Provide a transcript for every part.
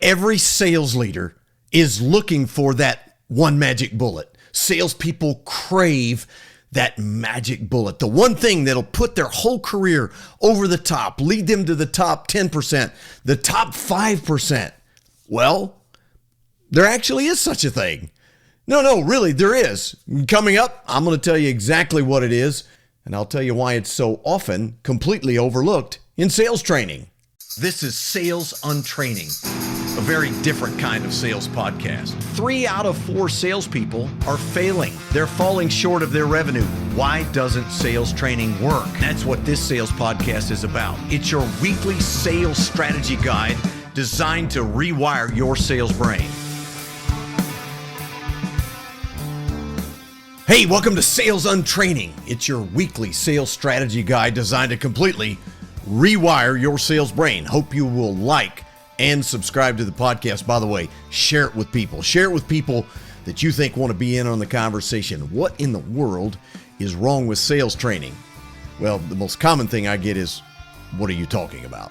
Every sales leader is looking for that one magic bullet. Salespeople crave that magic bullet, the one thing that'll put their whole career over the top, lead them to the top 10%, the top 5%. Well, there actually is such a thing. No, really, there is. Coming up, I'm going to tell you exactly what it is, and I'll tell you why it's so often completely overlooked in sales training. This is Sales Untraining, a very different kind of sales podcast. 3 out of 4 salespeople are failing. They're falling short of their revenue. Why doesn't sales training work? That's what this sales podcast is about. It's your weekly sales strategy guide designed to rewire your sales brain. Hey, welcome to Sales Untraining. It's your weekly sales strategy guide designed to completely rewire your sales brain. Hope you will like and subscribe to the podcast. By the way, share it with people. Share it with people that you think want to be in on the conversation. What in the world is wrong with sales training? Well, the most common thing I get is, what are you talking about?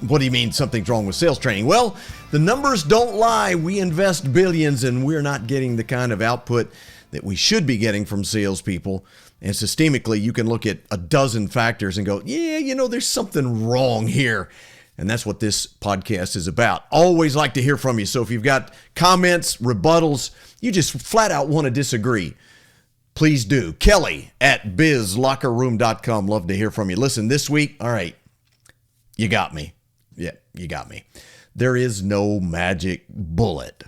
What do you mean something's wrong with sales training? Well, the numbers don't lie. We invest billions and we're not getting the kind of output that we should be getting from salespeople. And systemically, you can look at a dozen factors and go, yeah, there's something wrong here. And that's what this podcast is about. Always like to hear from you. So if you've got comments, rebuttals, you just flat out want to disagree, please do. Kelly at bizlockerroom.com. Love to hear from you. Listen, this week, all right, you got me. Yeah, you got me. There is no magic bullet.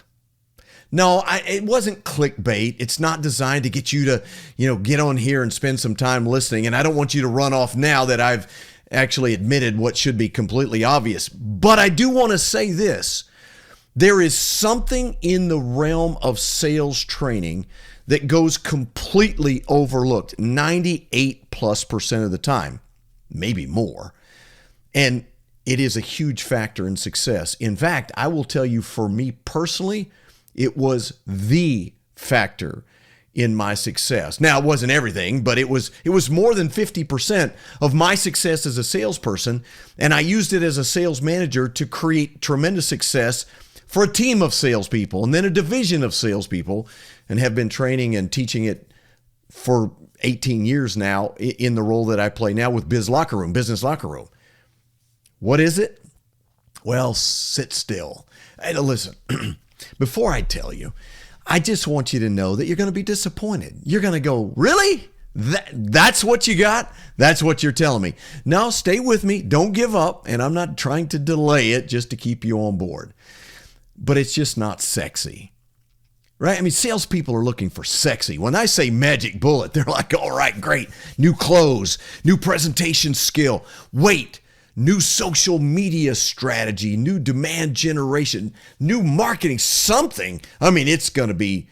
No, it wasn't clickbait. It's not designed to get you to, get on here and spend some time listening. And I don't want you to run off now that I've actually admitted what should be completely obvious. But I do want to say this. There is something in the realm of sales training that goes completely overlooked 98+% of the time, maybe more. And it is a huge factor in success. In fact, I will tell you, for me personally, it was the factor in my success. Now, it wasn't everything, but it was more than 50% of my success as a salesperson, and I used it as a sales manager to create tremendous success for a team of salespeople and then a division of salespeople, and have been training and teaching it for 18 years now in the role that I play now with Business Locker Room. What is it? Well, sit still. And listen, before I tell you, I just want you to know that you're going to be disappointed. You're going to go, really? That's what you got? That's what you're telling me. No, stay with me. Don't give up. And I'm not trying to delay it just to keep you on board. But it's just not sexy, right? I mean, salespeople are looking for sexy. When I say magic bullet, they're like, all right, great. New close, new presentation skill. Wait. New social media strategy, new demand generation, new marketing, something. I mean, it's going to be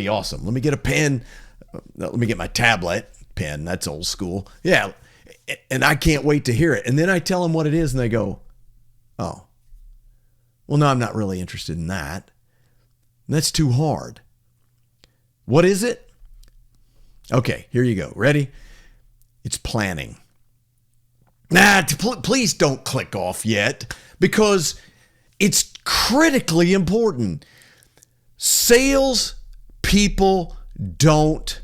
awesome. Let me get a pen. Let me get my tablet pen. That's old school. Yeah. And I can't wait to hear it. And then I tell them what it is and they go, oh, well, no, I'm not really interested in that. That's too hard. What is it? Okay, here you go. Ready? It's planning. Please don't click off yet, because it's critically important. Sales people don't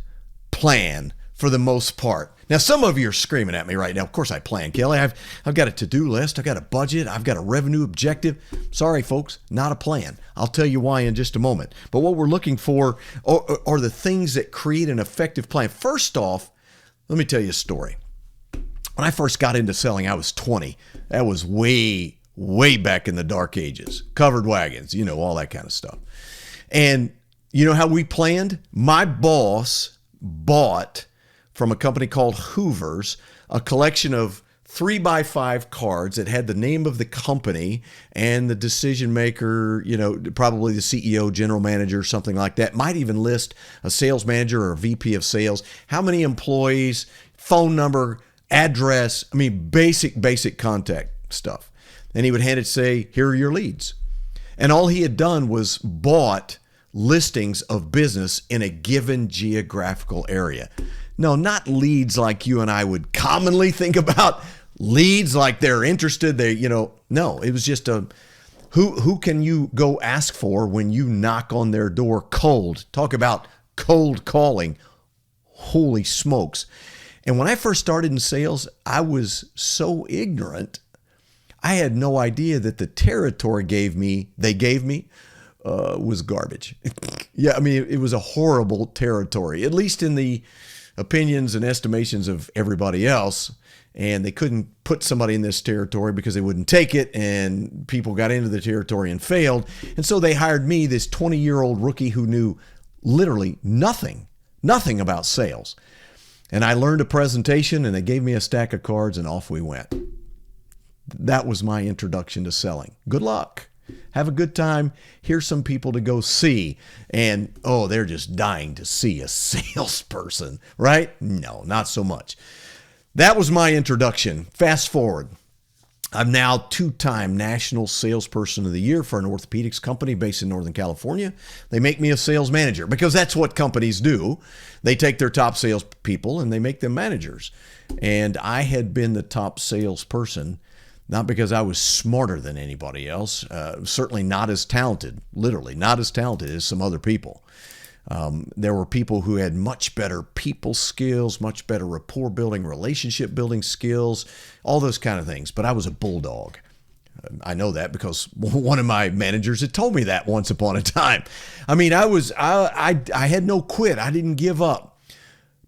plan for the most part. Now, some of you are screaming at me right now. Of course I plan, Kelly. I've got a to-do list. I've got a budget. I've got a revenue objective. Sorry, folks, not a plan. I'll tell you why in just a moment. But what we're looking for are the things that create an effective plan. First off, let me tell you a story. When I first got into selling, I was 20. That was way, way back in the dark ages. Covered wagons, all that kind of stuff. And you know how we planned? My boss bought from a company called Hoover's a collection of 3x5 cards that had the name of the company and the decision maker, probably the CEO, general manager, something like that. Might even list a sales manager or a VP of sales, how many employees, phone number, address, basic contact stuff. And he would hand it, say, here are your leads. And all he had done was bought listings of business in a given geographical area. No, not leads like you and I would commonly think about. Leads like they're interested. No, it was just a who can you go ask for when you knock on their door cold? Talk about cold calling. Holy smokes. And when I first started in sales, I was so ignorant. I had no idea that the territory they gave me was garbage. Yeah, I mean, it was a horrible territory, at least in the opinions and estimations of everybody else. And they couldn't put somebody in this territory because they wouldn't take it, and people got into the territory and failed. And so they hired me, this 20-year-old rookie who knew literally nothing about sales. And I learned a presentation, and they gave me a stack of cards, and off we went. That was my introduction to selling. Good luck. Have a good time. Here's some people to go see. And, oh, they're just dying to see a salesperson, right? No, not so much. That was my introduction. Fast forward. I'm now 2-time National Salesperson of the Year for an orthopedics company based in Northern California. They make me a sales manager because that's what companies do. They take their top salespeople and they make them managers. And I had been the top salesperson, not because I was smarter than anybody else, certainly not as talented, literally not as talented as some other people. There were people who had much better people skills, much better rapport building, relationship building skills, all those kind of things. But I was a bulldog. I know that because one of my managers had told me that once upon a time. I mean, I had no quit. I didn't give up.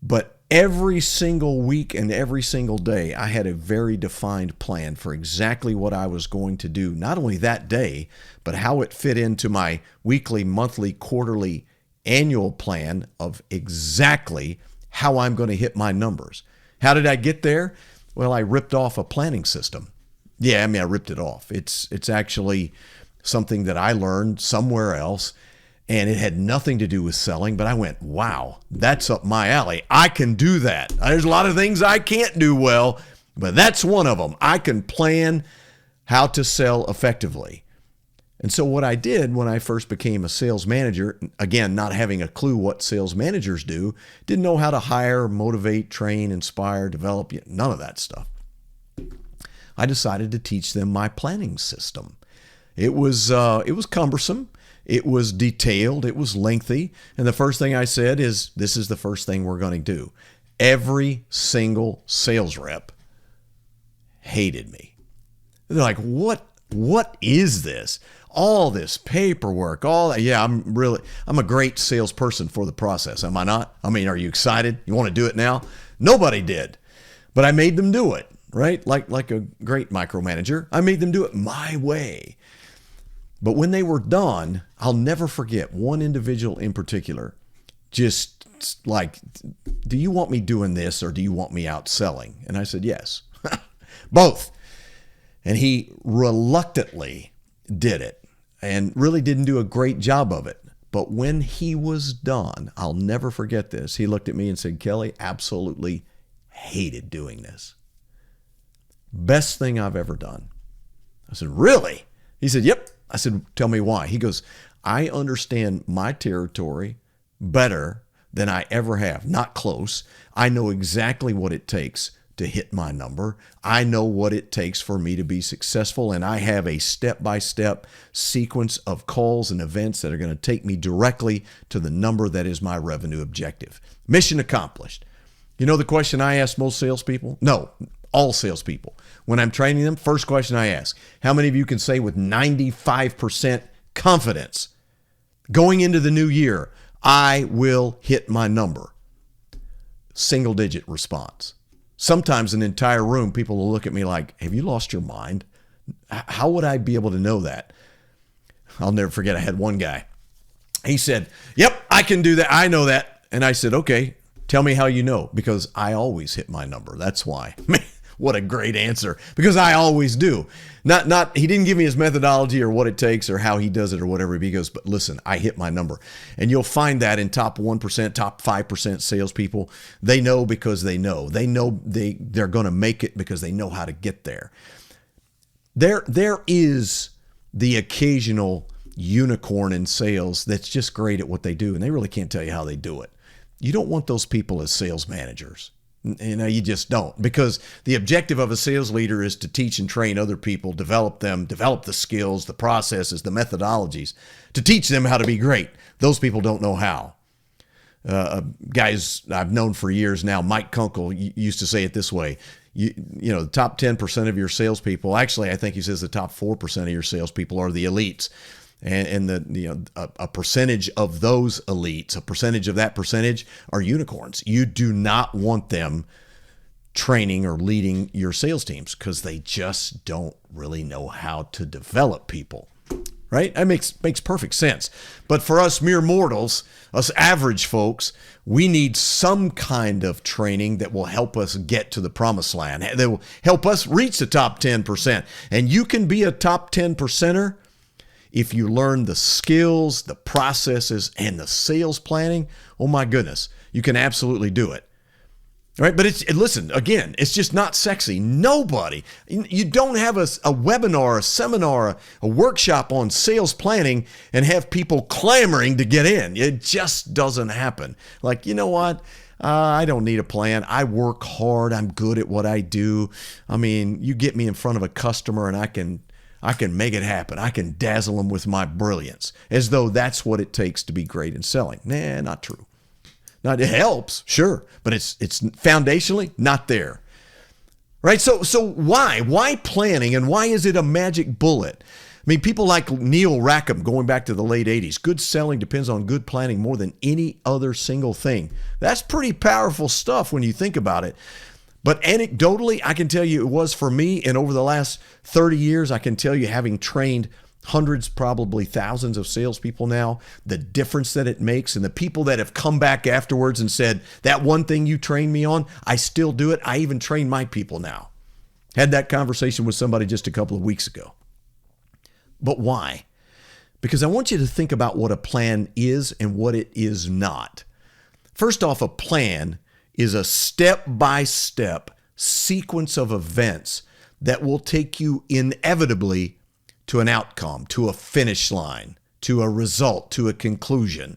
But every single week and every single day, I had a very defined plan for exactly what I was going to do, not only that day, but how it fit into my weekly, monthly, quarterly, annual plan of exactly how I'm going to hit my numbers. How did I get there? Well, I ripped off a planning system. Yeah, I mean, I ripped it off. It's actually something that I learned somewhere else, and it had nothing to do with selling, but I went, wow, that's up my alley. I can do that. There's a lot of things I can't do well, but that's one of them. I can plan how to sell effectively. And so what I did when I first became a sales manager, again, not having a clue what sales managers do, didn't know how to hire, motivate, train, inspire, develop, none of that stuff. I decided to teach them my planning system. It was cumbersome. It was detailed. It was lengthy. And the first thing I said is, this is the first thing we're going to do. Every single sales rep hated me. They're like, what is this? All this paperwork, all that. Yeah, I'm a great salesperson for the process. Am I not? I mean, are you excited? You want to do it now? Nobody did, but I made them do it, right? Like a great micromanager, I made them do it my way. But when they were done, I'll never forget one individual in particular, just like, do you want me doing this or do you want me out selling? And I said, yes, both. And he reluctantly did it and really didn't do a great job of it. But when he was done, I'll never forget this. He looked at me and said, Kelly, absolutely hated doing this. Best thing I've ever done. I said, really? He said, yep. I said, tell me why. He goes, I understand my territory better than I ever have. Not close. I know exactly what it takes to hit my number. I know what it takes for me to be successful, and I have a step-by-step sequence of calls and events that are going to take me directly to the number that is my revenue objective. Mission accomplished. You know the question I ask most salespeople? No, all salespeople. When I'm training them, first question I ask, how many of you can say with 95% confidence, going into the new year, I will hit my number? Single-digit response. Sometimes an entire room, people will look at me like, have you lost your mind? How would I be able to know that? I'll never forget, I had one guy. He said, yep, I can do that. I know that. And I said, okay, tell me how you know. Because I always hit my number. That's why. Man, what a great answer. Because I always do. He didn't give me his methodology or what it takes or how he does it or whatever. He goes, but listen, I hit my number. And you'll find that in top 1%, top 5% salespeople. They know because they know. They know they're going to make it because they know how to get there. There is the occasional unicorn in sales that's just great at what they do, and they really can't tell you how they do it. You don't want those people as sales managers. You just don't, because the objective of a sales leader is to teach and train other people, develop them, develop the skills, the processes, the methodologies, to teach them how to be great. Those people don't know how. Guys I've known for years now, Mike Kunkel used to say it this way. The top 10% of your salespeople, actually, I think he says the top 4% of your salespeople are the elites. And a percentage of those elites, a percentage of that percentage are unicorns. You do not want them training or leading your sales teams because they just don't really know how to develop people, right? That makes perfect sense. But for us mere mortals, us average folks, we need some kind of training that will help us get to the promised land, that will help us reach the top 10%. And you can be a top 10%er if you learn the skills, the processes, and the sales planning. Oh my goodness, you can absolutely do it. All right, but listen, again, it's just not sexy. Nobody, you don't have a webinar, a seminar, a workshop on sales planning and have people clamoring to get in. It just doesn't happen. Like, you know what? I don't need a plan. I work hard. I'm good at what I do. I mean, you get me in front of a customer and I can make it happen. I can dazzle them with my brilliance, as though that's what it takes to be great in selling. Nah, not true. Now, it helps, sure, but it's foundationally not there. Right? So why? Why planning, and why is it a magic bullet? I mean, people like Neil Rackham, going back to the late 80s, good selling depends on good planning more than any other single thing. That's pretty powerful stuff when you think about it. But anecdotally, I can tell you it was for me, and over the last 30 years, I can tell you, having trained hundreds, probably thousands of salespeople now, the difference that it makes, and the people that have come back afterwards and said, that one thing you trained me on, I still do it. I even train my people now. Had that conversation with somebody just a couple of weeks ago. But why? Because I want you to think about what a plan is and what it is not. First off, a plan is a step-by-step sequence of events that will take you inevitably to an outcome, to a finish line, to a result, to a conclusion.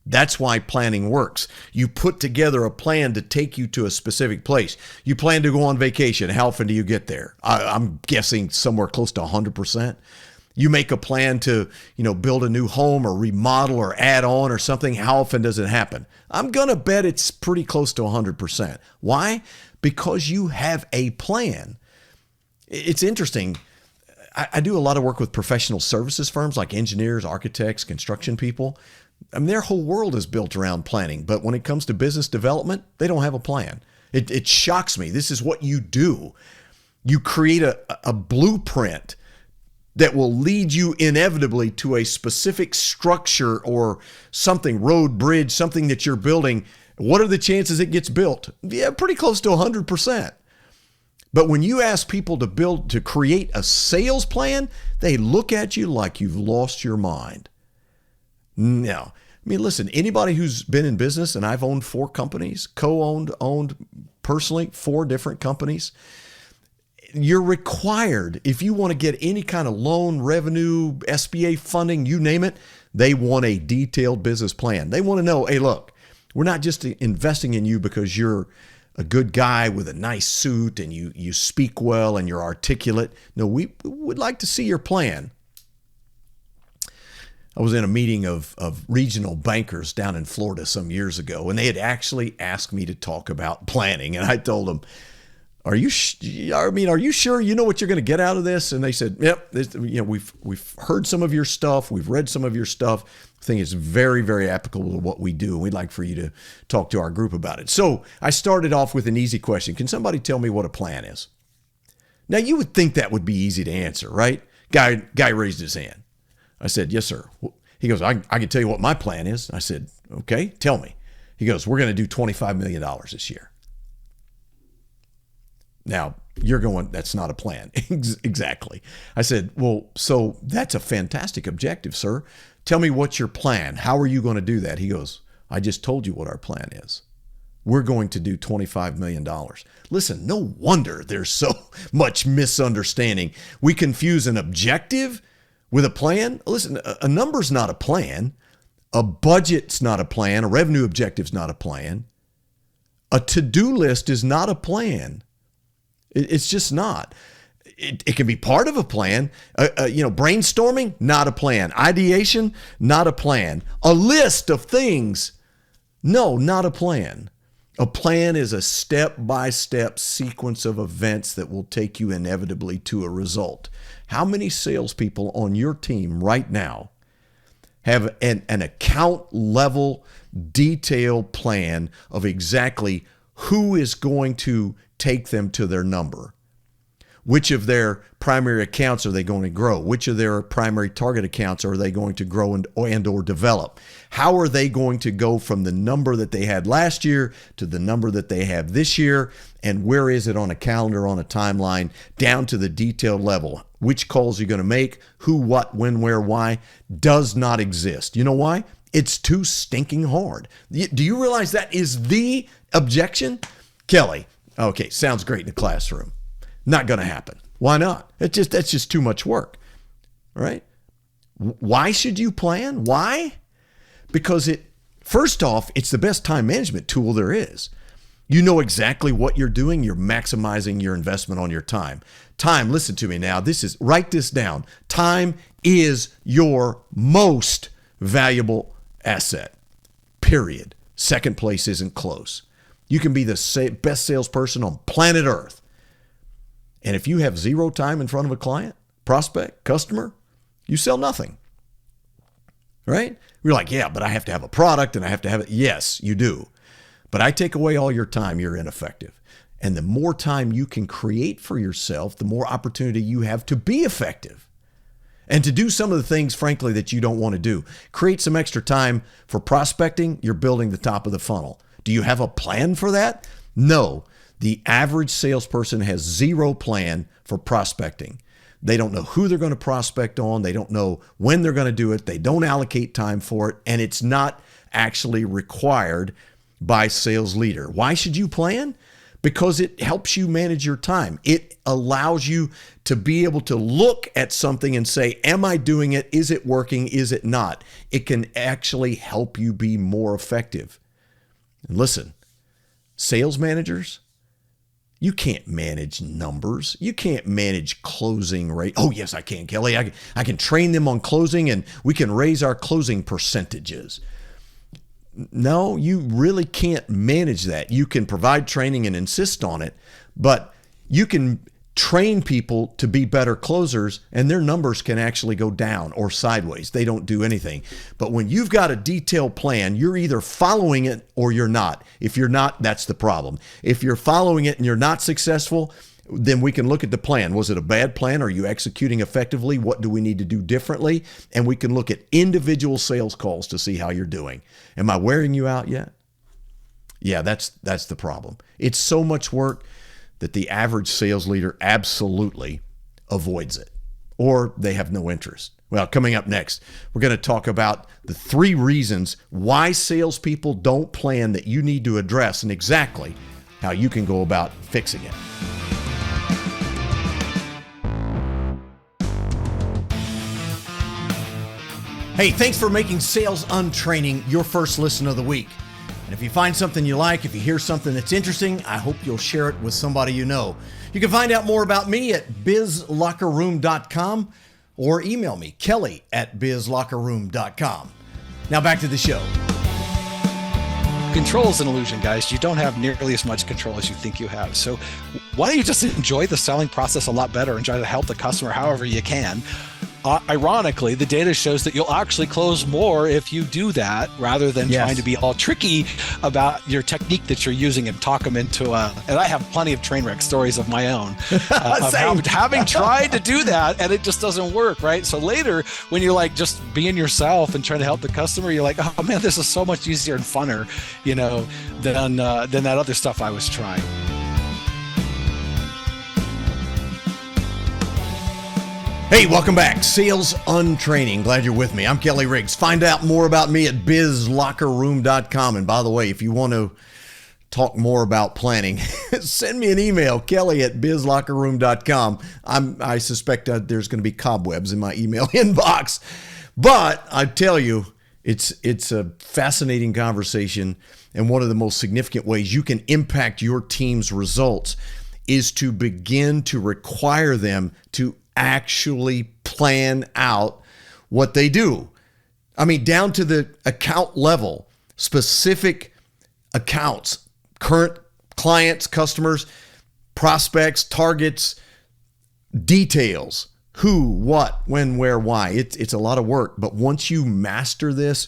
That's why planning works. You put together a plan to take you to a specific place. You plan to go on vacation. How often do you get there? I'm guessing somewhere close to 100%. You make a plan to, build a new home or remodel or add on or something. How often does it happen? I'm going to bet it's pretty close to 100%. Why? Because you have a plan. It's interesting. I do a lot of work with professional services firms like engineers, architects, construction people. I mean, their whole world is built around planning. But when it comes to business development, they don't have a plan. It shocks me. This is what you do. You create a blueprint that will lead you inevitably to a specific structure or something, road, bridge, something that you're building. What are the chances it gets built? Yeah, pretty close to 100%. But when you ask people to create a sales plan, they look at you like you've lost your mind. No. I mean, listen, anybody who's been in business, and I've owned 4 companies, owned personally 4 different companies, you're required, if you want to get any kind of loan, revenue, SBA funding, you name it, they want a detailed business plan. They want to know, hey, look, we're not just investing in you because you're a good guy with a nice suit and you speak well and you're articulate. No, we would like to see your plan. I was in a meeting of regional bankers down in Florida some years ago, and they had actually asked me to talk about planning. And I told them, are you sure you know what you're going to get out of this? And they said, yep, we've heard some of your stuff. We've read some of your stuff. I think it's very, very applicable to what we do. And we'd like for you to talk to our group about it. So I started off with an easy question. Can somebody tell me what a plan is? Now, you would think that would be easy to answer, right? Guy raised his hand. I said, yes, sir. He goes, I can tell you what my plan is. I said, okay, tell me. He goes, we're going to do $25 million this year. Now, you're going, that's not a plan. Exactly. I said, well, so that's a fantastic objective, sir. Tell me what's your plan. How are you going to do that? He goes, I just told you what our plan is. We're going to do $25 million. Listen, no wonder there's so much misunderstanding. We confuse an objective with a plan. Listen, a number's not a plan. A budget's not a plan. A revenue objective's not a plan. A to-do list is not a plan. It's just not. It can be part of a plan. Brainstorming, not a plan. Ideation, not a plan. A list of things, no, not a plan. A plan is a step-by-step sequence of events that will take you inevitably to a result. How many salespeople on your team right now have an account level detailed plan of exactly who is going to take them to their number? Which of their primary accounts are they going to grow? Which of their primary target accounts are they going to grow and or develop? How are they going to go from the number that they had last year to the number that they have this year? And where is it on a calendar, on a timeline, down to the detailed level? Which calls you're going to make, who, what, when, where, why, does not exist. You know why? It's too stinking hard. Do you realize that is the objection? Kelly, okay, sounds great in the classroom. Not going to happen. Why not? That's just too much work. All right? Why should you plan? Why? Because first off, it's the best time management tool there is. You know exactly what you're doing. You're maximizing your investment on your time. Time, listen to me now. Write this down. Time is your most valuable asset. Period. Second place isn't close. You can be the best salesperson on planet Earth. And if you have zero time in front of a client, prospect, customer, you sell nothing. Right? You're like, yeah, but I have to have a product and I have to have it. Yes, you do. But I take away all your time, you're ineffective. And the more time you can create for yourself, the more opportunity you have to be effective and to do some of the things, frankly, that you don't want to do. Create some extra time for prospecting. You're building the top of the funnel. Do you have a plan for that? No. The average salesperson has zero plan for prospecting. They don't know who they're going to prospect on. They don't know when they're going to do it. They don't allocate time for it. And it's not actually required by sales leader. Why should you plan? Because it helps you manage your time. It allows you to be able to look at something and say, am I doing it? Is it working? Is it not? It can actually help you be more effective. And listen, sales managers, you can't manage numbers. You can't manage closing rate. Oh, yes, I can, Kelly. I can train them on closing and we can raise our closing percentages. No, you really can't manage that. You can provide training and insist on it, but you can train people to be better closers and their numbers can actually go down or sideways. They don't do anything. But when you've got a detailed plan, you're either following it or you're not. If you're not, that's the problem. If you're following it and you're not successful, then we can look at the plan. Was it a bad plan? Are you executing effectively? What do we need to do differently? And we can look at individual sales calls to see how you're doing. Am I wearing you out yet? Yeah, that's the problem. It's so much work that the average sales leader absolutely avoids it, or they have no interest. Well, coming up next, we're going to talk about the 3 reasons why salespeople don't plan that you need to address and exactly how you can go about fixing it. Hey, thanks for making Sales Untraining your first listen of the week. And if you find something you like, if you hear something that's interesting, I hope you'll share it with somebody you know. You can find out more about me at bizlockerroom.com or email me, kelly@bizlockerroom.com. Now back to the show. Control is an illusion, guys. You don't have nearly as much control as you think you have. So why don't you just enjoy the selling process a lot better and try to help the customer however you can? Ironically, the data shows that you'll actually close more if you do that rather than trying to be all tricky about your technique that you're using and talk them into and I have plenty of train wreck stories of my own of having tried to do that and it just doesn't work, right? So later when you're like just being yourself and trying to help the customer, you're like, oh man, this is so much easier and funner, than that other stuff I was trying. Hey, welcome back. Sales Untraining. Glad you're with me. I'm Kelly Riggs. Find out more about me at bizlockerroom.com. And by the way, if you want to talk more about planning, send me an email, kelly@bizlockerroom.com. I suspect there's going to be cobwebs in my email inbox. But I tell you, It's a fascinating conversation, and one of the most significant ways you can impact your team's results is to begin to require them to actually plan out what they do. I mean, down to the account level, specific accounts, current clients, customers, prospects, targets, details, who, what, when, where, why. It's a lot of work, but once you master this,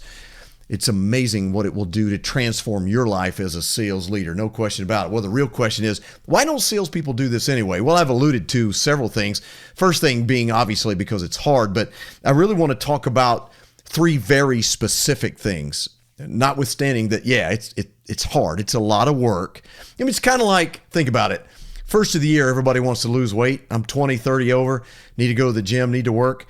it's amazing what it will do to transform your life as a sales leader. No question about it. Well, the real question is, why don't salespeople do this anyway? Well, I've alluded to several things. First thing being obviously because it's hard, but I really want to talk about three very specific things. Notwithstanding that, yeah, it's hard. It's a lot of work. I mean, it's kind of like, think about it. First of the year, everybody wants to lose weight. I'm 20, 30 over, need to go to the gym, need to work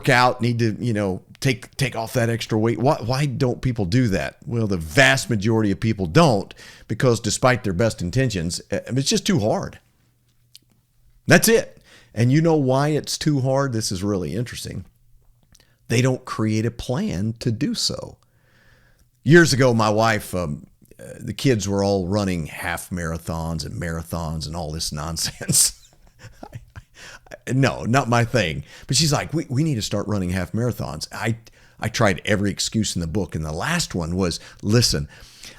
out, need to, take off that extra weight. Why don't people do that? Well, the vast majority of people don't, because despite their best intentions, it's just too hard. That's it. And you know why it's too hard? This is really interesting. They don't create a plan to do so. Years ago, my wife, the kids were all running half marathons and all this nonsense. No, not my thing. But she's like, we need to start running half marathons. I tried every excuse in the book. And the last one was, listen,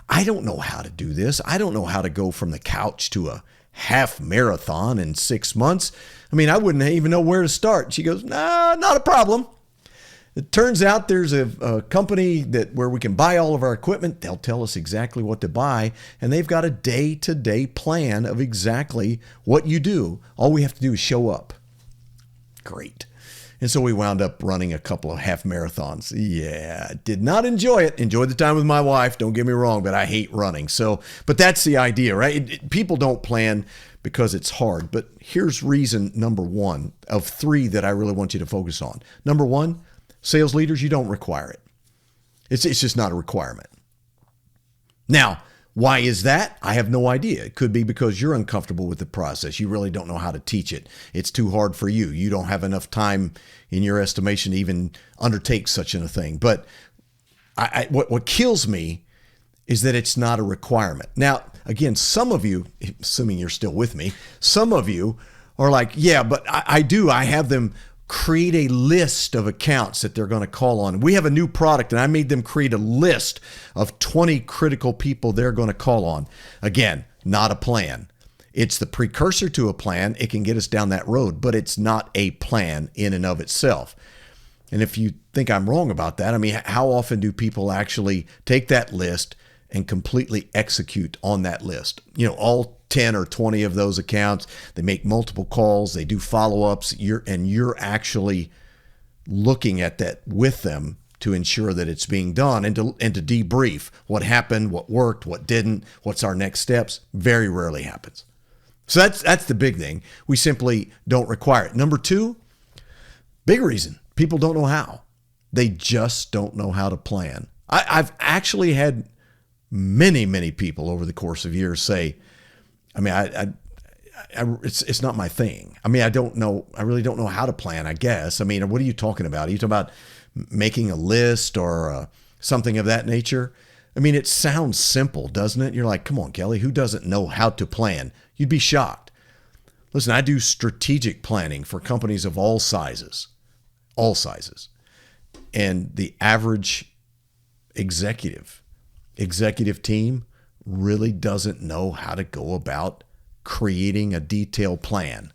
I don't know how to do this. I don't know how to go from the couch to a half marathon in 6 months. I mean, I wouldn't even know where to start. She goes, no, not a problem. It turns out there's a company where we can buy all of our equipment. They'll tell us exactly what to buy, and they've got a day-to-day plan of exactly what you do. All we have to do is show up. Great. And so we wound up running a couple of half marathons. Yeah, did not enjoy it. Enjoyed the time with my wife, don't get me wrong, but I hate running. But that's the idea, right? People don't plan because it's hard. But here's reason number one of three that I really want you to focus on. Number one, sales leaders, you don't require it. It's just not a requirement. Now, why is that? I have no idea. It could be because you're uncomfortable with the process. You really don't know how to teach it. It's too hard for you. You don't have enough time in your estimation to even undertake such a thing. But what kills me is that it's not a requirement. Now, again, some of you, assuming you're still with me, some of you are like, yeah, but I do. I have them create a list of accounts that they're going to call on. We have a new product, and I made them create a list of 20 critical people they're going to call on. Again, not a plan. It's the precursor to a plan. It can get us down that road, but it's not a plan in and of itself. And if you think I'm wrong about that, I mean, how often do people actually take that list and completely execute on that list? All 10 or 20 of those accounts, they make multiple calls, they do follow-ups, you're actually looking at that with them to ensure that it's being done and to debrief what happened, what worked, what didn't, what's our next steps. Very rarely happens. So that's the big thing. We simply don't require it. Number two, big reason, people don't know how. They just don't know how to plan. I've actually had many people over the course of years say, I mean, it's not my thing. I mean, I don't know. I really don't know how to plan, I guess. I mean, what are you talking about? Are you talking about making a list or something of that nature? I mean, it sounds simple, doesn't it? You're like, come on, Kelly, who doesn't know how to plan? You'd be shocked. Listen, I do strategic planning for companies of all sizes. And the average executive team really doesn't know how to go about creating a detailed plan.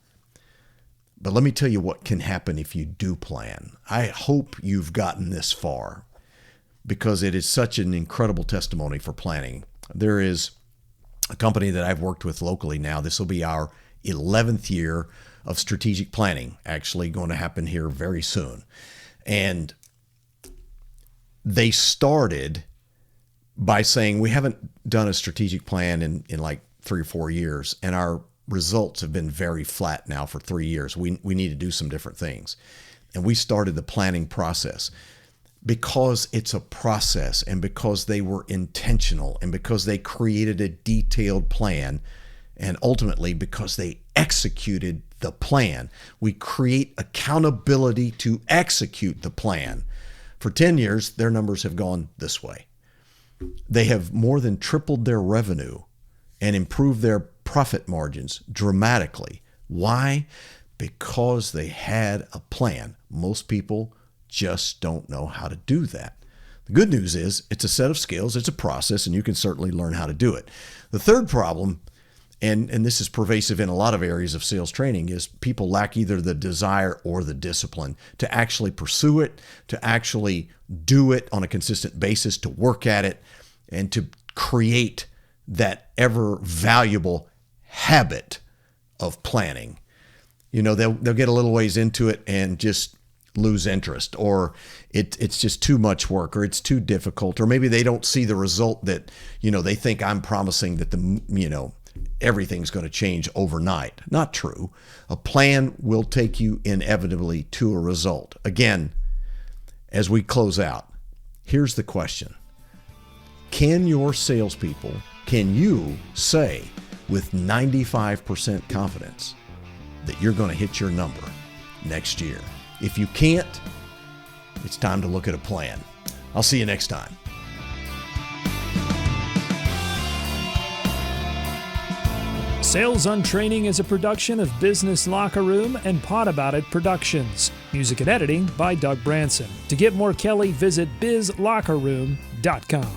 But let me tell you what can happen if you do plan. I hope you've gotten this far because it is such an incredible testimony for planning. There is a company that I've worked with locally now. This will be our 11th year of strategic planning, actually going to happen here very soon. And they started by saying, we haven't done a strategic plan in like 3 or 4 years, and our results have been very flat now for 3 years. We need to do some different things. And we started the planning process because it's a process, and because they were intentional, and because they created a detailed plan, and ultimately because they executed the plan. We create accountability to execute the plan. For 10 years, their numbers have gone this way. They have more than tripled their revenue and improved their profit margins dramatically. Why? Because they had a plan. Most people just don't know how to do that. The good news is it's a set of skills, it's a process, and you can certainly learn how to do it. The third problem, and this is pervasive in a lot of areas of sales training, is people lack either the desire or the discipline to actually pursue it, to actually do it on a consistent basis, to work at it, and to create that ever valuable habit of planning. You know, they'll get a little ways into it and just lose interest, or it's just too much work, or it's too difficult, or maybe they don't see the result that, they think I'm promising that everything's going to change overnight. Not true. A plan will take you inevitably to a result. Again, as we close out, here's the question. Can your salespeople, can you say with 95% confidence that you're going to hit your number next year? If you can't, it's time to look at a plan. I'll see you next time. Sales Untraining is a production of Business Locker Room and Pod About It Productions. Music and editing by Doug Branson. To get more Kelly, visit bizlockerroom.com.